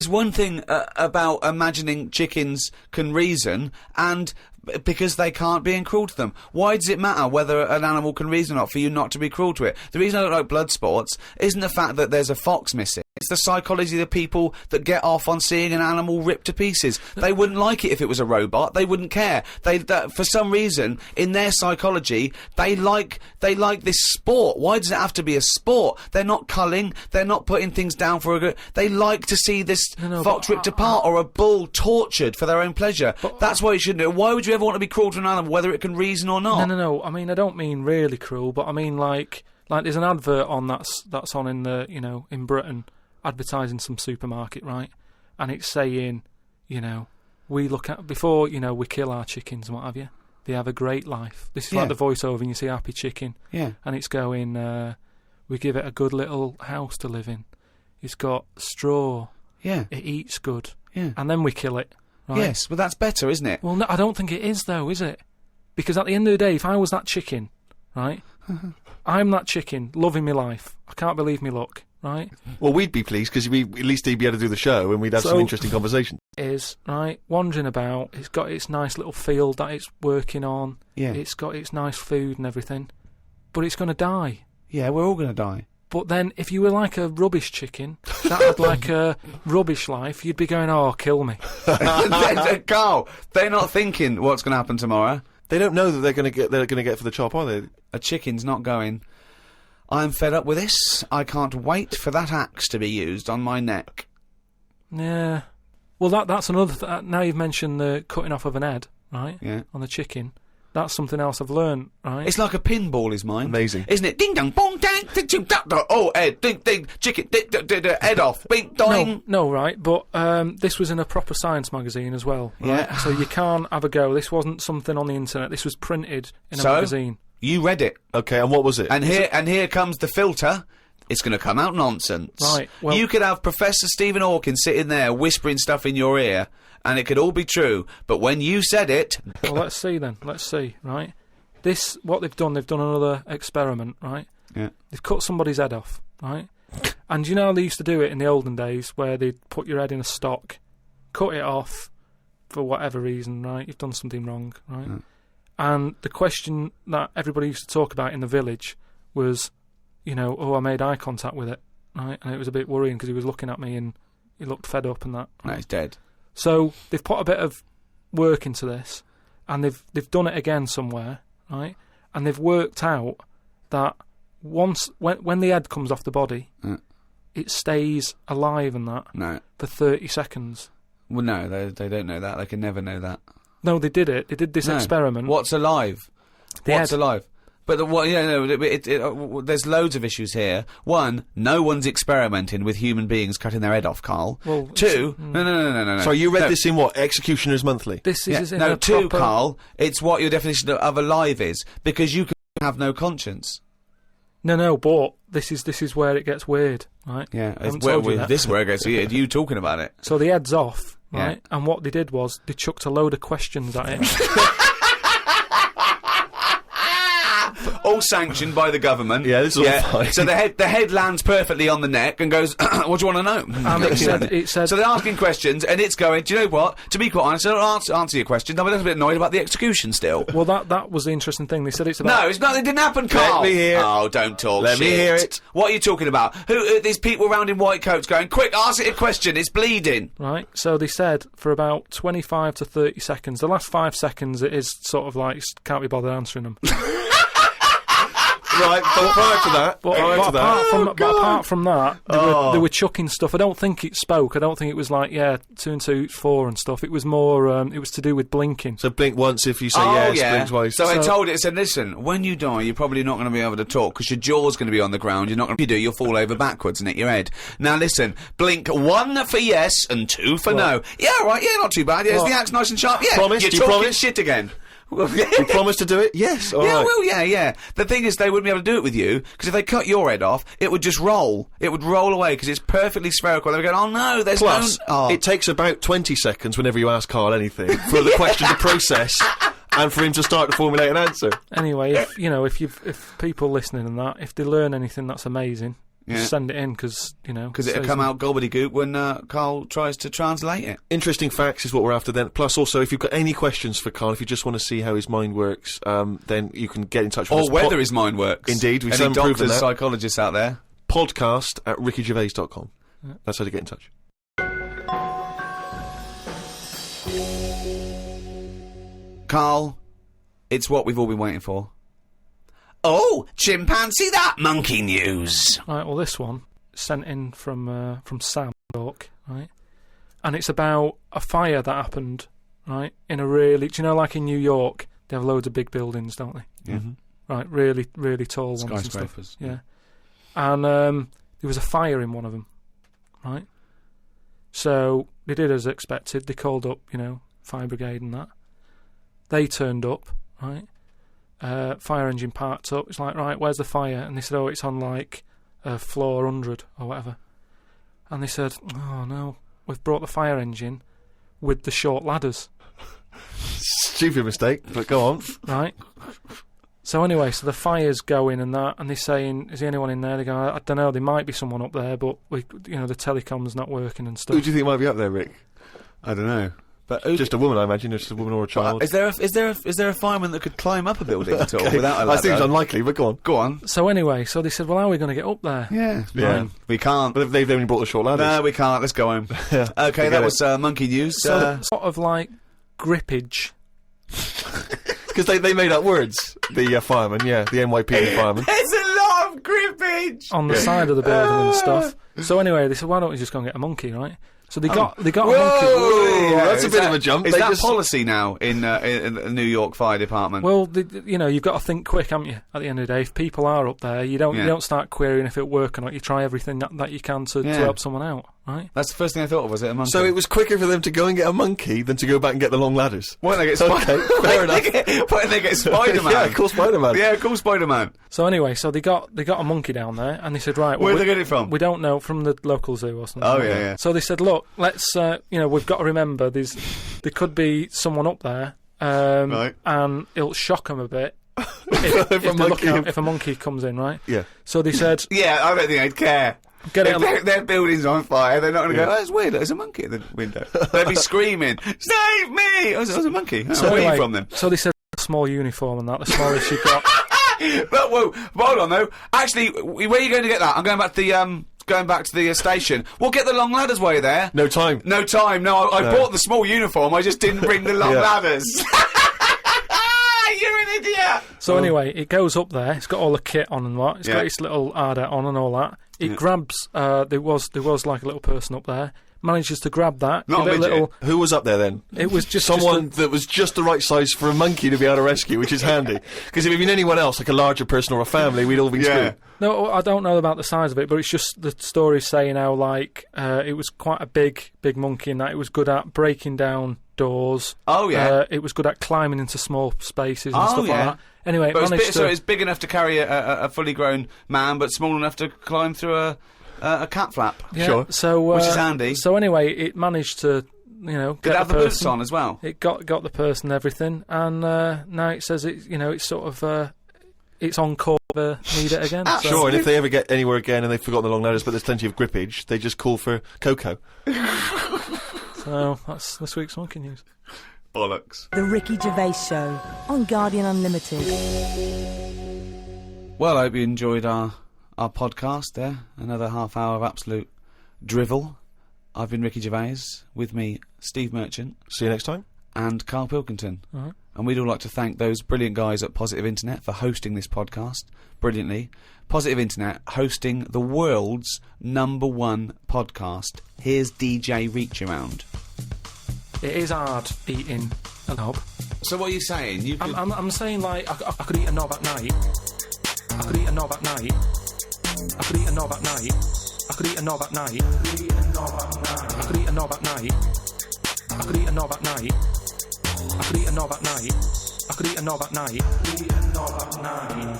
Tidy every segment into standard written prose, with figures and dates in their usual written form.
There's one thing about imagining chickens can reason, and because they can't, being cruel to them. Why does it matter whether an animal can reason or not for you not to be cruel to it? The reason I don't like blood sports isn't the fact that there's a fox missing. It's the psychology of the people that get off on seeing an animal ripped to pieces. They wouldn't like it if it was a robot. They wouldn't care. For some reason, in their psychology, they like this sport. Why does it have to be a sport? They're not culling. They're not putting things down for a good... They like to see this fox ripped apart or a bull tortured for their own pleasure. That's why you shouldn't do it. Why would you ever want to be cruel to an animal, whether it can reason or not? No. I mean, I don't mean really cruel, but I mean like there's an advert on that's on in the in Britain, advertising some supermarket, right? And it's saying, we look at before we kill our chickens and what have you. They have a great life. This is like the voiceover, and you see Happy Chicken. Yeah. And it's going, we give it a good little house to live in. It's got straw. Yeah. It eats good. Yeah. And then we kill it. Right? Yes, but that's better, isn't it? Well, no, I don't think it is, though, is it? Because at the end of the day, if I was that chicken, right, I'm that chicken, loving my life. I can't believe me luck, right? Well, we'd be pleased, because at least he'd be able to do the show, and we'd have some interesting conversation. Is, right, wandering about, it's got its nice little field that it's working on, it's got its nice food and everything, but it's going to die. Yeah, we're all going to die. But then, if you were like a rubbish chicken that had like a rubbish life, you'd be going, "Oh, kill me." Carl, they're not thinking what's going to happen tomorrow. They don't know that they're going to get for the chop, are they? A chicken's not going, I'm fed up with this. I can't wait for that axe to be used on my neck. Yeah. Well, that's another. Now you've mentioned the cutting off of an head, right? Yeah. On the chicken. That's something else I've learned, right? It's like a pinball, is mine. Amazing. Isn't it? Ding dong, bong, dang, ding, ding, da, da, oh, head, ding, ding, chicken, head off, bing, doing. No, right, but this was in a proper science magazine as well, right? Yeah. So you can't have a go. This wasn't something on the internet. This was printed in a magazine. You read it. Okay, and what was it? And here comes the filter. It's going to come out nonsense. Right. Well, you could have Professor Stephen Hawking sitting there whispering stuff in your ear, and it could all be true. But when you said it... Well, let's see then. Let's see, right? What they've done another experiment, right? Yeah. They've cut somebody's head off, right? And you know how they used to do it in the olden days, where they'd put your head in a stock, cut it off for whatever reason, right? You've done something wrong, right? Mm. And the question that everybody used to talk about in the village was, I made eye contact with it, right? And it was a bit worrying because he was looking at me and he looked fed up and that. No, he's dead. So they've put a bit of work into this, and they've done it again somewhere, right? And they've worked out that when the head comes off the body, it stays alive and that for 30 seconds. Well, no, they don't know that. They can never know that. No, they did it. They did this experiment. What's alive? What's alive? But there's loads of issues here. One, no one's experimenting with human beings cutting their head off, Carl. Well, two, no. So you read this in what? Executioners Monthly? This is in no, a two, proper... Carl, it's what your definition of alive is, because you can have no conscience. No, but this is where it gets weird, right? Yeah, this is where it gets weird. You talking about it. So the head's off, right? Yeah. And what they did was they chucked a load of questions at it. All sanctioned by the government. Yeah, this is all fine. So the head lands perfectly on the neck and goes, what do you want to know? It said, so they're asking questions, and it's going, do you know what? To be quite honest, I don't answer your questions. I'm a little bit annoyed about the execution still. Well, that was the interesting thing. They said it's about... No, it's not. It didn't happen, Carl. Let me hear it. Oh, don't talk Let shit. me hear it. What are you talking about? These people around in white coats going, quick, ask it a question. It's bleeding. Right. So they said for about 25 to 30 seconds. The last 5 seconds, it is sort of like, can't be bothered answering them. Right, but prior to that, apart from that, they were chucking stuff. I don't think it spoke. I don't think it was like, 2 and 2, 4 and stuff. It was more, it was to do with blinking. So blink once if you say yes, blink twice. So I told it, said, listen, when you die, you're probably not going to be able to talk because your jaw's going to be on the ground. You're not going to, if you do, you'll fall over backwards and hit your head. Now listen, blink 1 for yes and 2 for no. Yeah, right, yeah, not too bad. Yeah, is the axe nice and sharp? Yeah, promise? You're talking shit again. You promise to do it? Yes. All right. Well, yeah. The thing is, they wouldn't be able to do it with you, because if they cut your head off, it would just roll. It would roll away, because it's perfectly spherical. They would go, oh no, there's Plus, no... it takes about 20 seconds whenever you ask Carl anything for the question to process and for him to start to formulate an answer. Anyway, if people listening and that, if they learn anything, that's amazing. Yeah. Just send it in because it'll come out gobbledygook when Carl tries to translate it. Interesting facts is what we're after then. Plus, also, if you've got any questions for Carl, if you just want to see how his mind works, then you can get in touch with us. Or whether his mind works. Indeed, we've Any proven doctors, that. psychologists out there. Podcast@rickygervais.com. That's how to get in touch. Carl, it's what we've all been waiting for. Oh, chimpanzee that monkey news. Right, well, this one sent in from Sam York, right? And it's about a fire that happened, right? In a really, do you know, like in New York, they have loads of big buildings, don't they? Yeah. Right, really, really tall ones and stuff. Skyscrapers. Yeah. And there was a fire in one of them, right? So they did as expected. They called up, fire brigade and that. They turned up, right? Fire engine parked up. It's like, right, where's the fire? And they said, oh, it's on like floor 100 or whatever. And they said, oh no, we've brought the fire engine with the short ladders. Stupid mistake, but go on. Right. So anyway, so the fire's going and that, and they're saying, is there anyone in there? They go, I don't know, there might be someone up there, but the telecom's not working and stuff. Who do you think might be up there, Rick? I don't know. But just a woman, I imagine. Just a woman or a child. Is there a fireman that could climb up a building at all without a ladder? That seems unlikely, but go on. Go on. So anyway, so they said, well, how are we going to get up there? Yeah. Yeah. We can't. But they've only brought the short ladders. No, we can't. Let's go home. Yeah. Okay, that was monkey news. So sort of like grippage. Because they made up words. The firemen, yeah, the NYPD firemen. There's a lot of grippage On the side of the building and stuff. So anyway, they said, why don't we just go and get a monkey, right? So they got a monkey. Yeah, that's a bit of a jump. Is They that just- policy now in the New York Fire Department? Well, you've got to think quick, haven't you? At the end of the day, if people are up there, you don't start querying if it works or not. You try everything that you can to help someone out, right? That's the first thing I thought of. Was it a monkey? So it was quicker for them to go and get a monkey than to go back and get the long ladders. Why don't they get Okay, fair enough. Why don't they get Spider-Man? Yeah, call Spider-Man. Yeah, call Spider-Man. So anyway, so they got a monkey down there, and they said, right, well, Where'd they get it from? We don't know, from the local zoo or something. Oh, like yeah, that. yeah. So they said, look, let's, we've got to remember there could be someone up there, Right. and it'll shock them a bit if a monkey comes in, right? Yeah. So they said, Yeah, I don't think they'd care. get it. If their building's on fire, they're not going to go, oh, that's weird, there's a monkey at the window. They'd be screaming, save me! Oh, there's a monkey. Oh, where are you from then? So they said, small uniform and that, the smallest you got. But, whoa, hold on though. Actually, where are you going to get that? I'm going back to the station. We'll get the long ladders while you're there. No time. No time. No, I bought the small uniform. I just didn't bring the long Yeah. ladders. You're an idiot. So anyway, it goes up there. It's got all the kit on and what. It's got its little ardor on and all that. It grabs. There was like a little person up there. Manages to grab that. Not give a it midget. little. Who was up there then? It was just Someone that was just the right size for a monkey to be able to rescue, which is handy. Because if it'd been anyone else, like a larger person or a family, we'd all been screwed. No, I don't know about the size of it, but it's just the story saying how like it was quite a big monkey, and that it was good at breaking down doors. Oh, yeah. It was good at climbing into small spaces and Oh, stuff yeah. like that. Anyway, But it managed to. it's big enough to carry a fully grown man, but small enough to climb through a cat flap. Yeah, Sure. So, Which is handy. So anyway, it managed to, Did get it have the person. boots on as well? It got the person and everything, and now it says it's sort of it's on call to need it again. So. Sure, and if they ever get anywhere again and they've forgotten the long ladders, but there's plenty of grippage, they just call for Coco. So that's this week's monkey news. Bollocks. The Ricky Gervais Show on Guardian Unlimited. Well, I hope you enjoyed our podcast there. Another half hour of absolute drivel. I've been Ricky Gervais. With me, Steve Merchant. See you next time. And Carl Pilkington. All right. And we'd all like to thank those brilliant guys at Positive Internet for hosting this podcast brilliantly. Positive Internet hosting the world's #1 podcast. Here's DJ Reach Around. It is hard eating a knob. So what are you saying? You could... I'm saying like I could eat a knob at night. I could eat a knob at night. I could eat a knob at night. I could eat a knob at night. I could eat a knob at night. I could eat a knob at night. I could eat a knob at night. I could eat a knob at night. Eat a knob at night.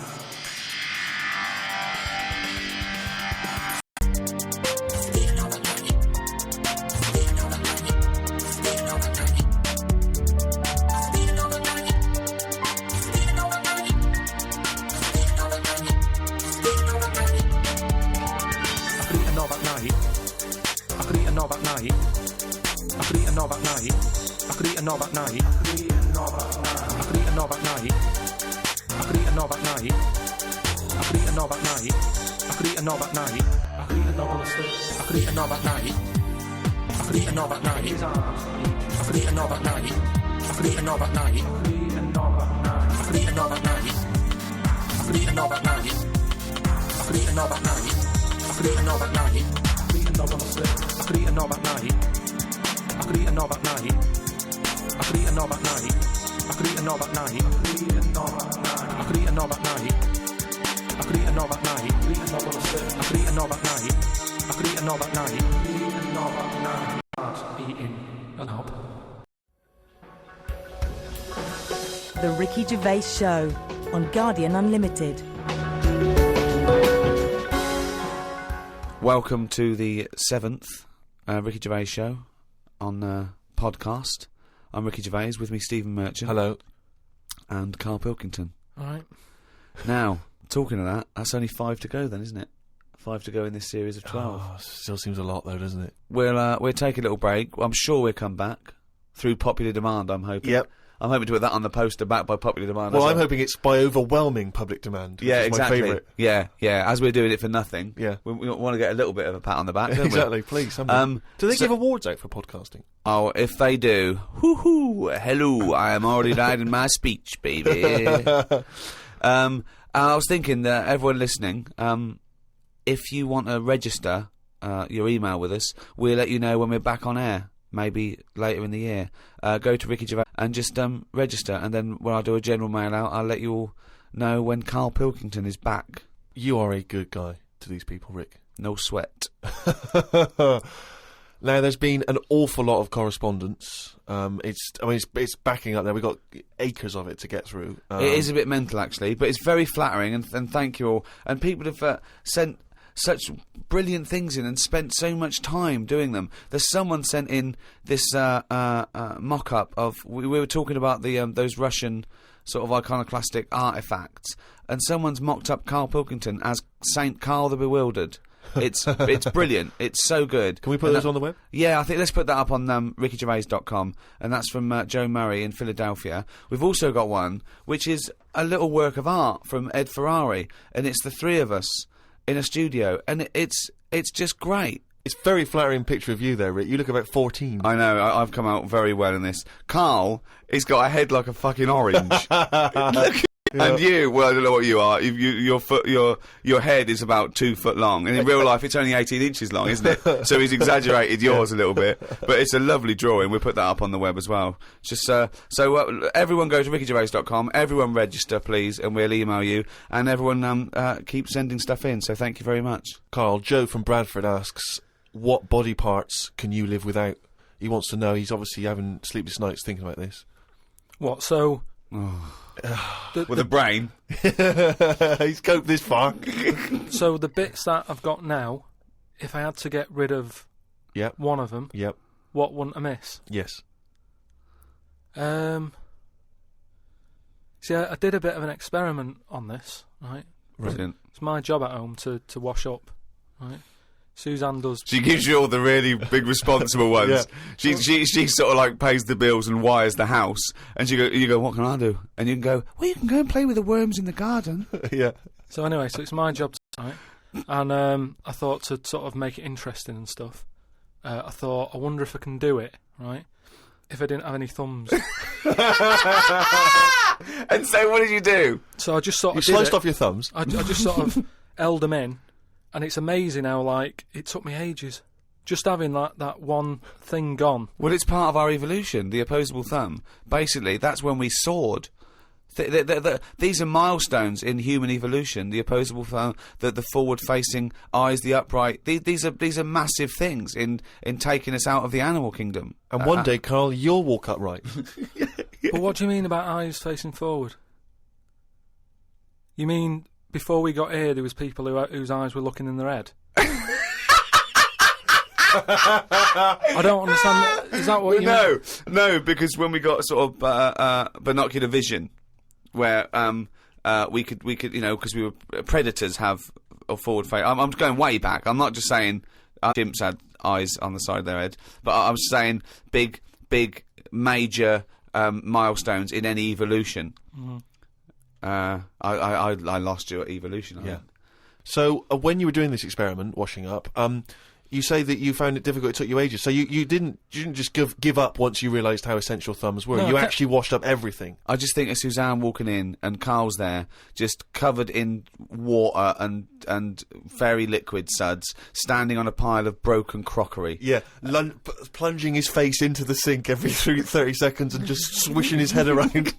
I could eat a knob at night. I could eat a knob at night. I could eat a knob at night. I could eat a knob at night. I could eat a knob at night. I could eat a knob at night. I could eat a knob at night. I could eat a knob on the stick. I could eat a knob at night. I could eat a knob at night. I could eat a knob at night. I could eat a knob at night. I could eat a knob at night. I could eat a knob at night. I could eat a knob at night. I could eat a knob at night. I could eat a knob at night. I could eat a knob on the stick. I could eat a knob at night. I could eat a knob at night. I could eat a knob at night. I could eat a knob at night. I could eat a knob at night. I could eat a knob at night. I could eat a knob at night. I could eat a knob on the stick. I could eat a knob at night. I could eat a knob at night. I could eat a knob at night. Eating a knob. The Ricky Gervais Show on Guardian Unlimited. Welcome to the 7th Ricky Gervais Show on podcast. I'm Ricky Gervais, with me Stephen Merchant. Hello. And Carl Pilkington. Alright. Now, talking of that, that's only 5 to go then, isn't it? 5 to go in this series of 12. Oh, still seems a lot though, doesn't it? We'll take a little break. I'm sure we'll come back through popular demand, I'm hoping. Yep. I'm hoping to put that on the poster, back by popular demand. Well, I'm hoping it's by overwhelming public demand. Which yeah, is exactly. My favourite. Yeah. As we're doing it for nothing. Yeah. We want to get a little bit of a pat on the back, don't Exactly, we? please. Do they give awards out for podcasting? Oh, if they do, hoo-hoo, hello, I am already writing my speech, baby. I was thinking that everyone listening, if you want to register your email with us, we'll let you know when we're back on air, maybe later in the year. Go to Ricky Gervais and just register, and then when I do a general mail out, I'll let you all know when Carl Pilkington is back. You are a good guy to these people, Rick. No sweat. Now, there's been an awful lot of correspondence. It's backing up there. We've got acres of it to get through. It is a bit mental, actually, but it's very flattering, and thank you all. And people have sent such brilliant things in and spent so much time doing them. There's someone sent in this mock-up of... We were talking about the those Russian sort of iconoclastic artefacts, and someone's mocked up Carl Pilkington as Saint Carl the Bewildered. It's brilliant. It's so good. Can we put those on the web? Yeah, I think let's put that up on rickygervais.com, and that's from Joe Murray in Philadelphia. We've also got one which is a little work of art from Ed Ferrari, and it's the three of us in a studio, and it's just great. It's a very flattering picture of you there, Rick. You look about 14. I know, I've come out very well in this. Carl, he's got a head like a fucking orange. Look. Yeah. And you, well, I don't know what you are. Your head is about 2 foot long, and in real life, it's only 18 inches long, isn't it? So he's exaggerated yours a little bit, but it's a lovely drawing. We'll put that up on the web as well. Just everyone go to rickygervais.com. Everyone register, please, and we'll email you. And everyone keep sending stuff in. So thank you very much. Carl, Joe from Bradford asks, what body parts can you live without? He wants to know. He's obviously having sleepless nights thinking about this. What? So. With a brain. He's coped this far. So the bits that I've got now, if I had to get rid of one of them, what wouldn't I miss? Yes. See, I did a bit of an experiment on this, right? Brilliant. It's my job at home to wash up, right? Suzanne does. She gives you all the really big responsible ones. Yeah. She sort of like pays the bills and wires the house, and you go, what can I do? And you can go, well, you can go and play with the worms in the garden. Yeah. So anyway, so it's my job, right? And I thought to sort of make it interesting and stuff. I thought, I wonder if I can do it, right? If I didn't have any thumbs. And so, what did you do? So I just sort of sliced off your thumbs. I just sort of held them in. And it's amazing how, like, it took me ages. Just having that one thing gone. Well, it's part of our evolution, the opposable thumb. Basically, that's when we soared. These are milestones in human evolution. The opposable thumb, the forward-facing eyes, the upright. These are massive things in taking us out of the animal kingdom. And one day, Carl, you'll walk upright. But what do you mean about eyes facing forward? You mean... Before we got here, there was people whose eyes were looking in their head. I don't understand. Is that what you mean? No, because when we got sort of binocular vision, where we could, because we were predators have a forward face. I'm going way back. I'm not just saying chimps had eyes on the side of their head. But I was saying big major milestones in any evolution. I lost you at evolution. I think. So when you were doing this experiment, washing up, you say that you found it difficult. It took you ages. So you didn't just give up once you realised how essential thumbs were. No, you actually washed up everything. I just think of Suzanne walking in and Carl's there, just covered in water and fairy liquid suds, standing on a pile of broken crockery. Yeah, plunging his face into the sink every 30 seconds and just swishing his head around.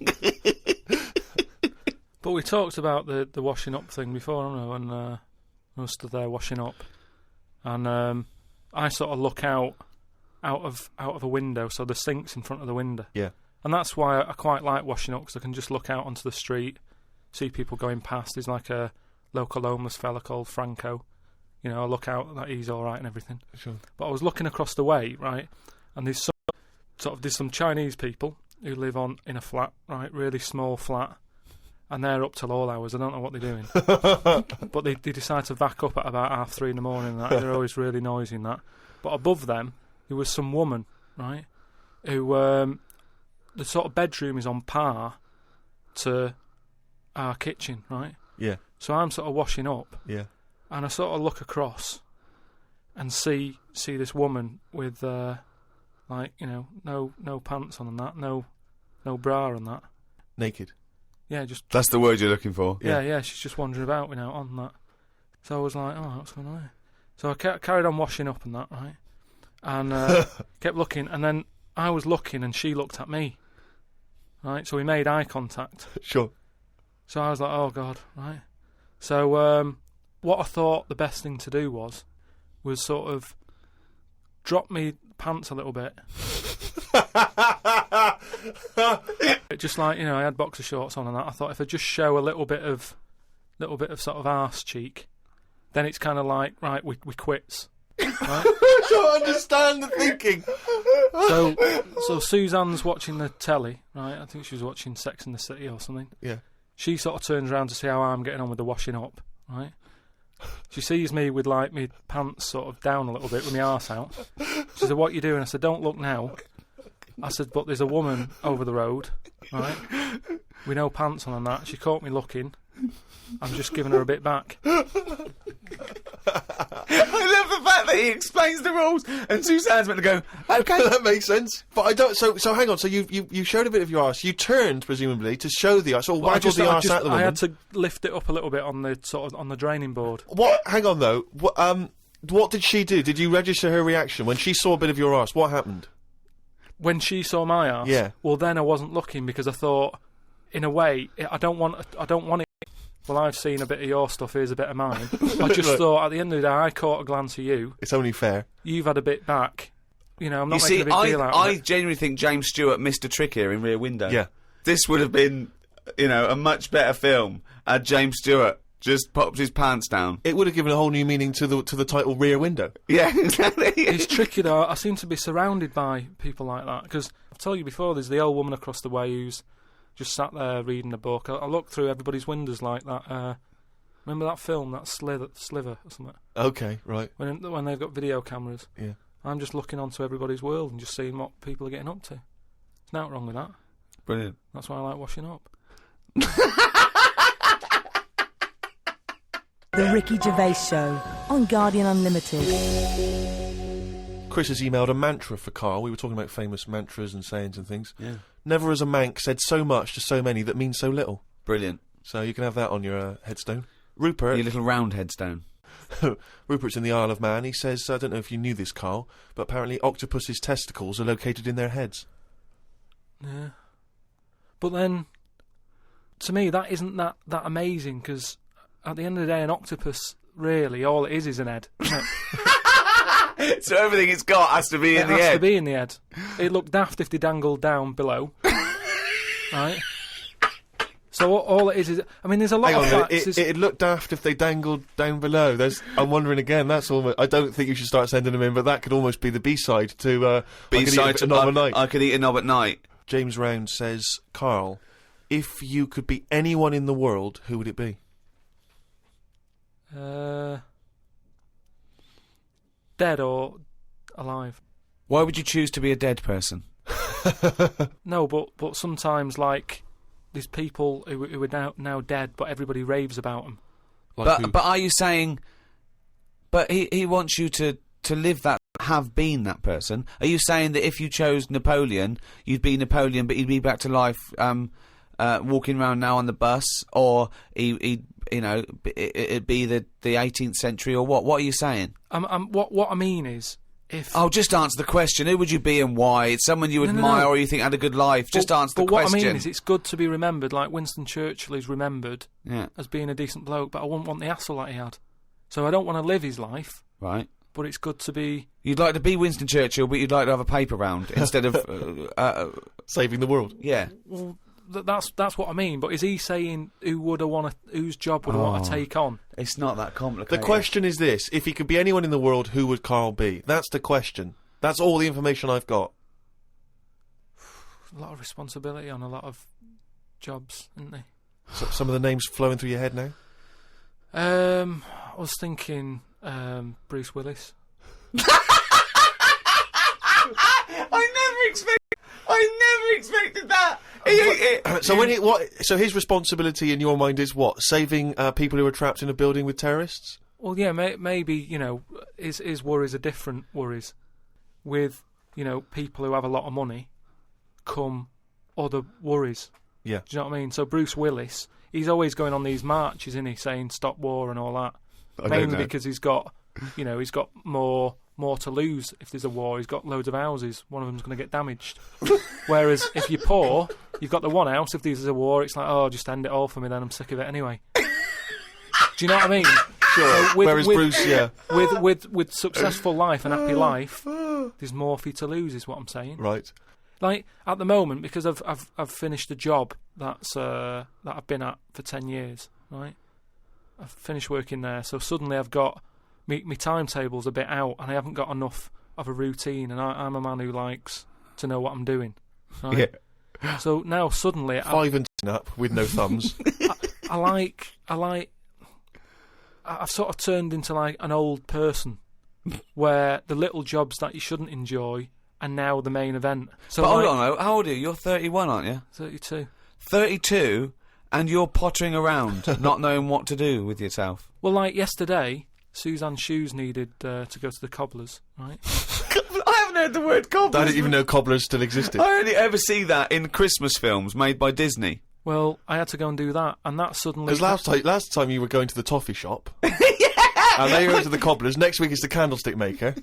But we talked about the washing up thing before, haven't we? When I was stood there washing up, and I sort of look out of a window, so the sink's in front of the window. Yeah. And that's why I quite like washing up, because I can just look out onto the street, see people going past. There's like a local homeless fella called Franco. You know, I look out, that he's all right and everything. Sure. But I was looking across the way, right, and there's some Chinese people who live in a flat, right, really small flat. And they're up till all hours. I don't know what they're doing. But they decide to back up at about 3:30 in the morning. And that. They're always really noisy and that. But above them, there was some woman, right, who the sort of bedroom is on par to our kitchen, right? Yeah. So I'm sort of washing up. Yeah. And I sort of look across and see this woman with, like, you know, no pants on and that, no bra and that. Naked. Yeah, just... That's the word you're looking for. Yeah, she's just wandering about, you know, on that. So I was like, oh, what's going on here? So I carried on washing up and that, right? And kept looking, and then I was looking and she looked at me. Right? So we made eye contact. Sure. So I was like, oh, God, right? So what I thought the best thing to do was sort of drop me pants a little bit. Just like, you know, I had boxer shorts on and that. I thought if I just show a little bit of sort of arse cheek, then it's kind of like, right, we quits. Right? I don't understand the thinking. So Suzanne's watching the telly, right? I think she was watching Sex and the City or something. Yeah. She sort of turns around to see how I'm getting on with the washing up, right? She sees me with, like, my pants sort of down a little bit with my arse out. She said, what are you doing? I said, don't look now. I said, but there's a woman over the road, right, with no pants on and that. She caught me looking. I'm just giving her a bit back. I love the fact that he explains the rules and Suzanne's meant to go, okay. That makes sense. But I don't... So hang on. So you showed a bit of your arse. You turned, presumably, to show the arse. Or waggled the arse at the woman. I had to lift it up a little bit on the draining board. What? Hang on, though. What did she do? Did you register her reaction? When she saw a bit of your arse, what happened? When she saw my arse, yeah. Well, then I wasn't looking because I thought, in a way, I don't want it. Well, I've seen a bit of your stuff. Here's a bit of mine. I just thought, at the end of the day, I caught a glance of you. It's only fair. You've had a bit back. You know, I'm not you making see, a big deal out of it. I genuinely think James Stewart missed a trick here in Rear Window. Yeah, this would have been, you know, a much better film had James Stewart just popped his pants down. It would have given a whole new meaning to the title Rear Window. Yeah, exactly. It's tricky though. I seem to be surrounded by people like that because I've told you before. There's the old woman across the way who's just sat there reading a book. I look through everybody's windows like that. Remember that film, that Sliver or something? Okay, right. When they've got video cameras. Yeah. I'm just looking onto everybody's world and just seeing what people are getting up to. There's nothing wrong with that. Brilliant. That's why I like washing up. The Ricky Gervais Show on Guardian Unlimited. Chris has emailed a mantra for Carl. We were talking about famous mantras and sayings and things. Yeah. Never has a mank said so much to so many that means so little. Brilliant. So you can have that on your headstone. Rupert. Your little round headstone. Rupert's in the Isle of Man. He says, I don't know if you knew this, Carl, but apparently octopus's testicles are located in their heads. Yeah. But then, to me, that isn't that amazing, because at the end of the day, an octopus, really, all it is an head. So everything it's got has to be in the head? It has to be in the head. It'd look daft if they dangled down below. Right? So all it is... I mean, there's a lot of facts. It'd look daft if they dangled down below. I'm wondering again, that's almost... I don't think you should start sending them in, but that could almost be the B-side to... B-side to Knob at Night. I could eat a knob at night. James Round says, Carl, if you could be anyone in the world, who would it be? Dead or alive. Why would you choose to be a dead person? No, but sometimes, like, there's people who are now dead, but everybody raves about them. But are you saying... But he wants you to live that, have been that person. Are you saying that if you chose Napoleon, you'd be Napoleon, but he'd be back to life, walking around now on the bus, or it'd be the 18th century, or what? What are you saying? What I mean is, if... Oh, just answer the question. Who would you be and why? It's someone you admire or you think had a good life. Just answer the question. But what I mean is, it's good to be remembered, like Winston Churchill is remembered Yeah. as being a decent bloke, but I wouldn't want the hassle that he had. So I don't want to live his life. Right. But it's good to be... You'd like to be Winston Churchill, but you'd like to have a paper round instead of... saving the world. Yeah. Well, that's what I mean. But is he saying whose job would I want to take on? It's not that complicated. The question is this: if he could be anyone in the world, who would Carl be? That's the question. That's all the information I've got. A lot of responsibility on a lot of jobs, isn't there? So, some of the names flowing through your head now? I was thinking Bruce Willis. I never expected that. So his responsibility in your mind is what? Saving people who are trapped in a building with terrorists? Well, yeah, maybe, his worries are different worries. With, people who have a lot of money come other worries. Yeah. Do you know what I mean? So Bruce Willis, he's always going on these marches, isn't he, saying stop war and all that. Mainly because he's got, he's got more to lose if there's a war. He's got loads of houses. One of them's going to get damaged. Whereas if you're poor, you've got the one house. If there's a war, it's like, oh, just end it all for me then. I'm sick of it anyway. Do you know what I mean? Sure. So Whereas Bruce, yeah. With successful life and happy life, there's more for you to lose, is what I'm saying. Right. Like at the moment, because I've finished a job that I've been at for 10 years, right? I've finished working there, so suddenly I've got my timetable's a bit out, and I haven't got enough of a routine, and I'm a man who likes to know what I'm doing. Right? Yeah. So now suddenly 5 and up with no thumbs. I've sort of turned into like an old person, where the little jobs that you shouldn't enjoy are now the main event. So but hold on, how old are you? You're 31, aren't you? 32. 32, and you're pottering around, not knowing what to do with yourself. Well, like yesterday, Suzanne's shoes needed to go to the cobblers, right? I haven't heard the word cobblers. I didn't even know cobblers still existed. I only ever see that in Christmas films made by Disney. Well, I had to go and do that, and that suddenly... Because last time you were going to the toffee shop, and now you're going to the cobblers. Next week is the candlestick maker.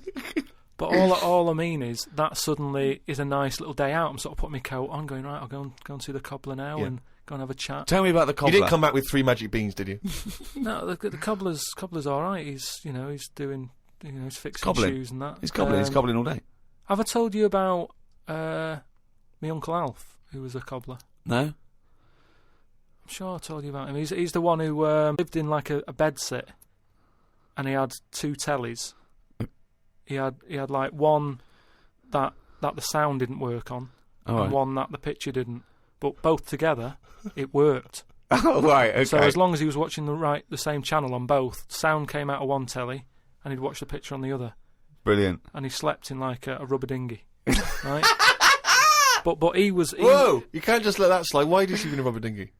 But all I mean is that suddenly is a nice little day out. I'm sort of putting my coat on, going, right, I'll go and see the cobbler now and go and have a chat. Tell me about the cobbler. You didn't come back with 3 magic beans, did you? No, the cobbler's all right. He's doing, he's fixing cobbling. Shoes and that. He's cobbling all day. Have I told you about my Uncle Alf, who was a cobbler? No. I'm sure I told you about him. He's the one who lived in like a bed sit, and he had 2 tellies. He had like one that the sound didn't work on, and one that the picture didn't. But both together, it worked. Oh, right, okay. So as long as he was watching the same channel on both, sound came out of one telly, and he'd watch the picture on the other. Brilliant. And he slept in like a rubber dinghy, right? But he was... Whoa! You can't just let that slide. Why did he sleep in a rubber dinghy?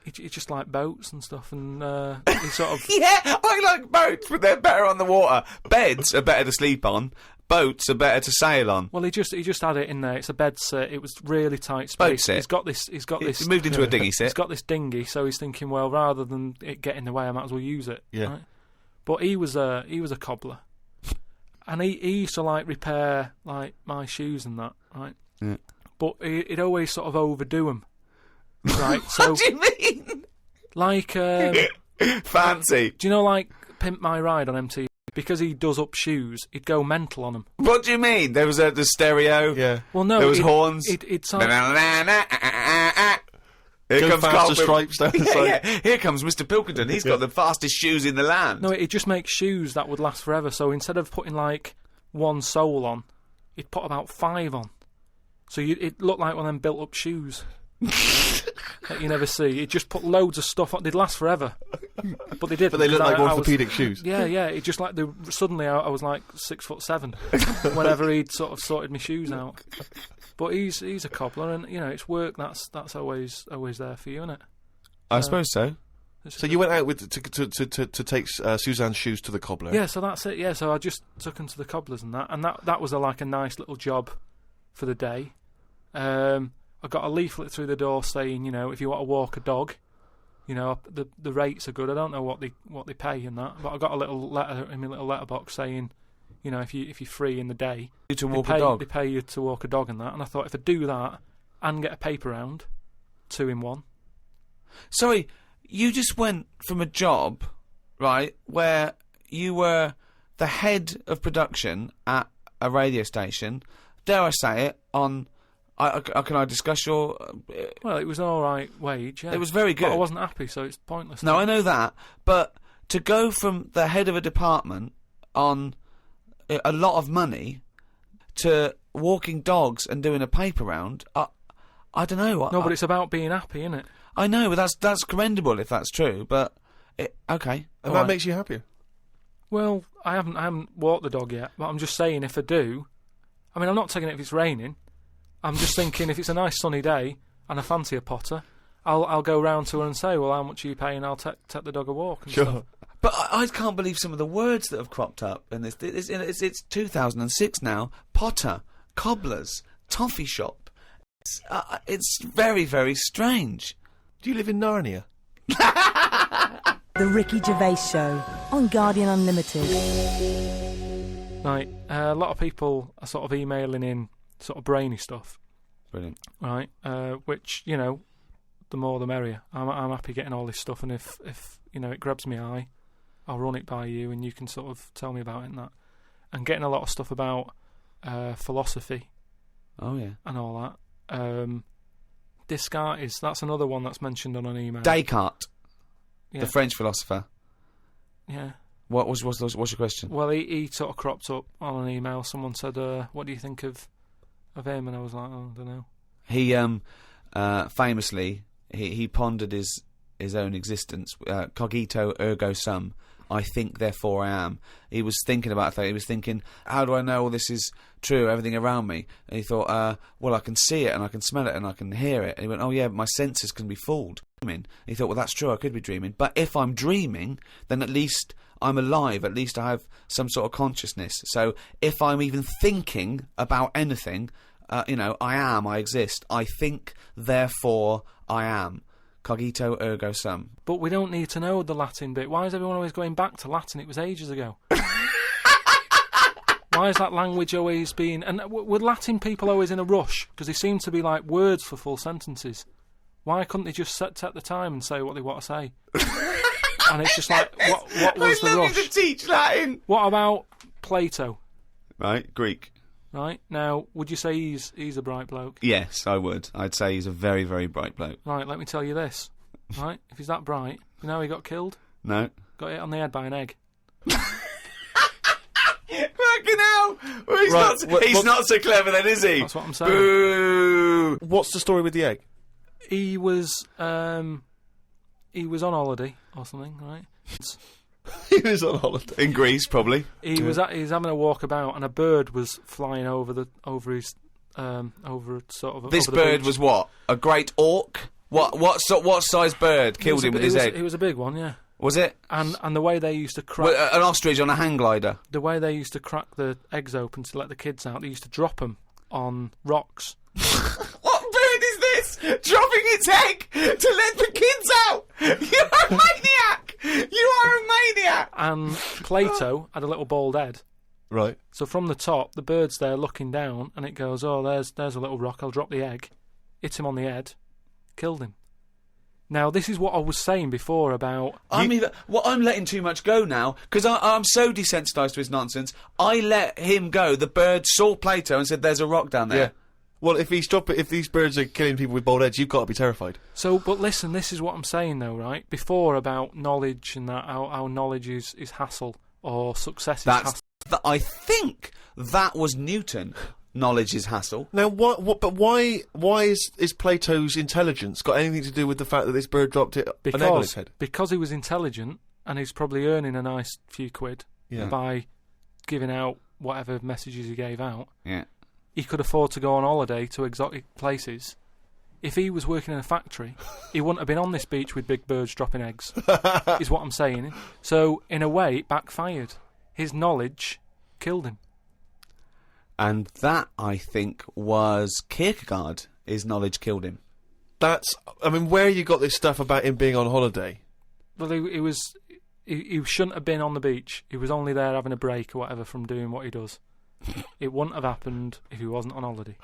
He just liked boats and stuff, and he sort of... Yeah, I like boats, but they're better on the water. Beds are better to sleep on. Boats are better to sail on. Well, he just had it in there. It's a bed sit. It was really tight space. Boat sit. He's got this. He moved into a dinghy sit. He's got this dinghy, so he's thinking, well, rather than it get in the way, I might as well use it. Yeah. Right? But he was a cobbler, and he used to like repair like my shoes and that, right? Yeah. But he'd always sort of overdo them, right? So what do you mean? Like fancy. Do you know like Pimp My Ride on MTV? Because he does up shoes, he'd go mental on them. What do you mean? There was the stereo. Yeah. Well, no. There was horns. Go Here comes faster stripes down the side. Yeah. Here comes Mr. Pilkington. He's got the fastest shoes in the land. No, it just makes shoes that would last forever. So instead of putting like 1 sole on, he'd put about 5 on. So it looked like one of them built-up shoes. that you never see. He'd just put loads of stuff on. They'd last forever, but they did. But they look like orthopaedic shoes. Yeah. It just like suddenly I was like 6'7" whenever he'd sort of sorted my shoes out. But he's a cobbler, and it's work that's always there for you, isn't it? I suppose so. So you went out to take Suzanne's shoes to the cobbler. Yeah, so that's it. Yeah, so I just took him to the cobblers and that was like a nice little job for the day. I got a leaflet through the door saying, if you want to walk a dog, the rates are good. I don't know what they pay and that, but I got a little letter in my little letterbox saying, if you're free in the day, a dog. They pay you to walk a dog and that. And I thought if I do that and get a paper round, 2 in 1. Sorry, you just went from a job, right, where you were the head of production at a radio station. Dare I say it? Can I discuss your? Well, it was an all right wage. Yeah. It was very good. But I wasn't happy, so it's pointless. No, I know that, but to go from the head of a department on a lot of money to walking dogs and doing a paper round, I don't know. No, but it's about being happy, isn't it? I know, but that's commendable if that's true. But okay, and that makes you happier. Well, I haven't walked the dog yet, but I'm just saying if I do, I mean, I'm not taking it if it's raining. I'm just thinking if it's a nice sunny day and I fancy a potter, I'll go round to her and say, well, how much are you paying? I'll take the dog a walk and stuff. But I can't believe some of the words that have cropped up in this. It's 2006 now. Potter, cobblers, toffee shop. It's very, very strange. Do you live in Narnia? The Ricky Gervais Show on Guardian Unlimited. Right, a lot of people are sort of emailing in sort of brainy stuff. Brilliant. Right, which, the more the merrier. I'm happy getting all this stuff, and if it grabs my eye, I'll run it by you and you can sort of tell me about it and that. And getting a lot of stuff about philosophy. Oh, yeah. And all that. Descartes, that's another one that's mentioned on an email. Descartes, yeah. The French philosopher. Yeah. What's your question? Well, he sort of cropped up on an email. Someone said, what do you think of him? And I was like, I don't know. He famously he pondered his own existence. Cogito ergo sum. I think, therefore I am. He was thinking about that. He was thinking, how do I know all this is true, everything around me? And he thought, well, I can see it and I can smell it and I can hear it. And he went, oh yeah, but my senses can be fooled. And he thought, well, that's true, I could be dreaming. But if I'm dreaming, then at least I'm alive. At least I have some sort of consciousness. So if I'm even thinking about anything, I exist. I think, therefore I am. Cogito ergo sum. But we don't need to know the Latin bit. Why is everyone always going back to Latin? It was ages ago. Why is that language always being... And were Latin people always in a rush? Because they seem to be like words for full sentences. Why couldn't they just take the time and say what they want to say? And it's just like, what was the rush? To teach Latin. What about Plato? Right, Greek. Right, now, would you say he's a bright bloke? Yes, I would. I'd say he's a very, very bright bloke. Right, let me tell you this. Right, if he's that bright, you know how he got killed? No. Got hit on the head by an egg. Fucking hell! Well, he's not so clever then, is he? That's what I'm saying. Boo! What's the story with the egg? He was on holiday or something, right? He was on holiday in Greece, probably. He was having a walk about, and a bird was flying over his sort of. This over the bird beach. was what? A great auk? What size bird killed him with his egg? It was a big one, yeah. Was it? And the way they used to crack an ostrich on a hang glider. The way they used to crack the eggs open to let the kids out, they used to drop them on rocks. What bird is this? Dropping its egg to let the kids out? You're a maniac! You are a maniac! And Plato had a little bald head. Right. So from the top, the bird's there looking down, and it goes, oh, there's a little rock, I'll drop the egg. Hit him on the head. Killed him. Now, this is what I was saying before about... I'm letting too much go now, because I'm so desensitised to his nonsense. I let him go. The bird saw Plato and said, there's a rock down there. Yeah. Well, if these birds are killing people with bald heads, you've got to be terrified. So, but listen, this is what I'm saying, though, right? Before about knowledge and that, how knowledge is hassle, or success is hassle. I think that was Newton. knowledge is hassle. Now, but why is Plato's intelligence got anything to do with the fact that this bird dropped an egg on its head? Because he was intelligent, and he's probably earning a nice few quid by giving out whatever messages he gave out. Yeah. He could afford to go on holiday to exotic places. If he was working in a factory, he wouldn't have been on this beach with big birds dropping eggs, is what I'm saying. So, in a way, it backfired. His knowledge killed him. And that, I think, was Kierkegaard. His knowledge killed him. Where you got this stuff about him being on holiday? Well, he shouldn't have been on the beach. He was only there having a break or whatever from doing what he does. It wouldn't have happened if he wasn't on holiday.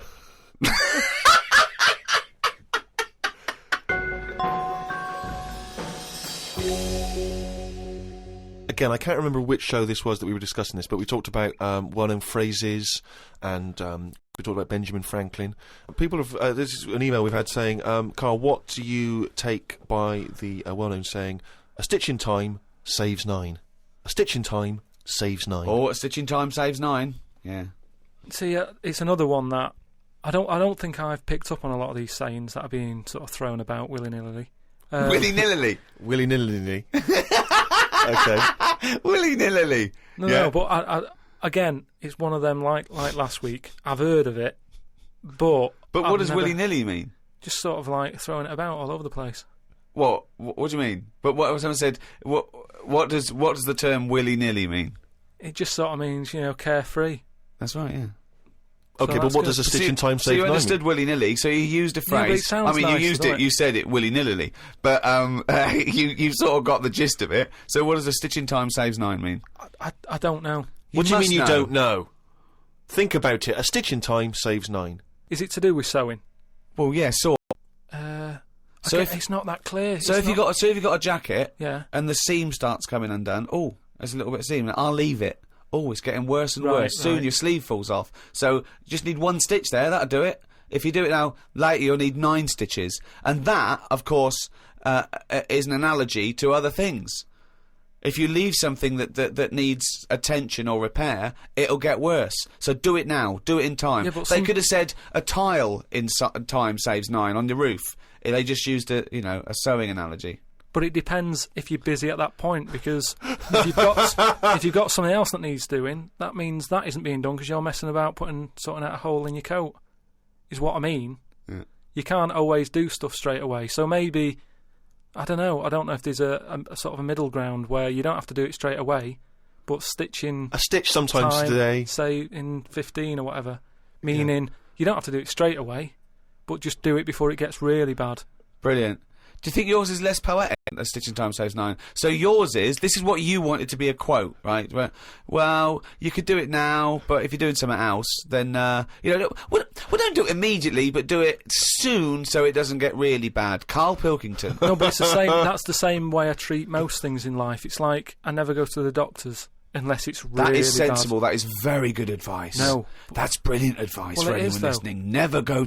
Again, I can't remember which show this was that we were discussing this, but we talked about well-known phrases, and we talked about Benjamin Franklin. People have this is an email we've had saying, Carl, what do you take by the well-known saying, "A stitch in time saves 9"? A stitch in time saves 9. Or a stitch in time saves 9. Yeah. See, it's another one that I don't think I've picked up on a lot of these sayings that are being sort of thrown about willy-nilly. Willy-nilly. Willy-nilly. Okay. Willy-nilly. No, but I, again, it's one of them like last week. I've heard of it, but what does willy-nilly mean? Just sort of like throwing it about all over the place. What do you mean? But what someone said, what does the term willy-nilly mean? It just sort of means, carefree. That's right, yeah. Okay, So but what that's does a good. stitch in time So save you 9 understood willy-nilly, so you used a Yeah, but it phrase. sounds nice, you used doesn't it, you said it willy-nilly, but you sort of got the gist of it. So what does a stitch in time saves 9 mean? I don't know. What do you must mean you know. don't know? Think about it. A stitch in time saves 9. Is it to do with sewing? Well, yeah, sort. So it's not that clear. So if you got a jacket, Yeah. and the seam starts coming undone, oh, there's a little bit of seam. I'll leave it. Oh, it's getting worse and Right, worse. Soon right. your sleeve falls off. So you just need 1 stitch there. That'll do it. If you do it now, later you'll need 9 stitches. And that, of course, is an analogy to other things. If you leave something that needs attention or repair, it'll get worse. So do it now. Do it in time. Yeah, but They could have said a tile in time saves 9 on your roof. They just used a sewing analogy. But it depends if you're busy at that point, because if you've got something else that needs doing, that means that isn't being done because you're messing about sorting out a hole in your coat, is what I mean. Yeah. You can't always do stuff straight away. So maybe, I don't know if there's a sort of a middle ground where you don't have to do it straight away, but stitching A stitch sometimes time, today. say in 15 or whatever, meaning you don't have to do it straight away, but just do it before it gets really bad. Brilliant. Do you think yours is less poetic? A stitch in time saves 9. So yours is, this is what you wanted to be a quote, right? Well, you could do it now, but if you're doing something else, then, don't do it immediately, but do it soon so it doesn't get really bad. Carl Pilkington. No, but it's the same. That's the same way I treat most things in life. It's like I never go to the doctors unless it's really That is sensible. bad. That is very good advice. No. That's brilliant advice Well, for it anyone is, though. listening. Never go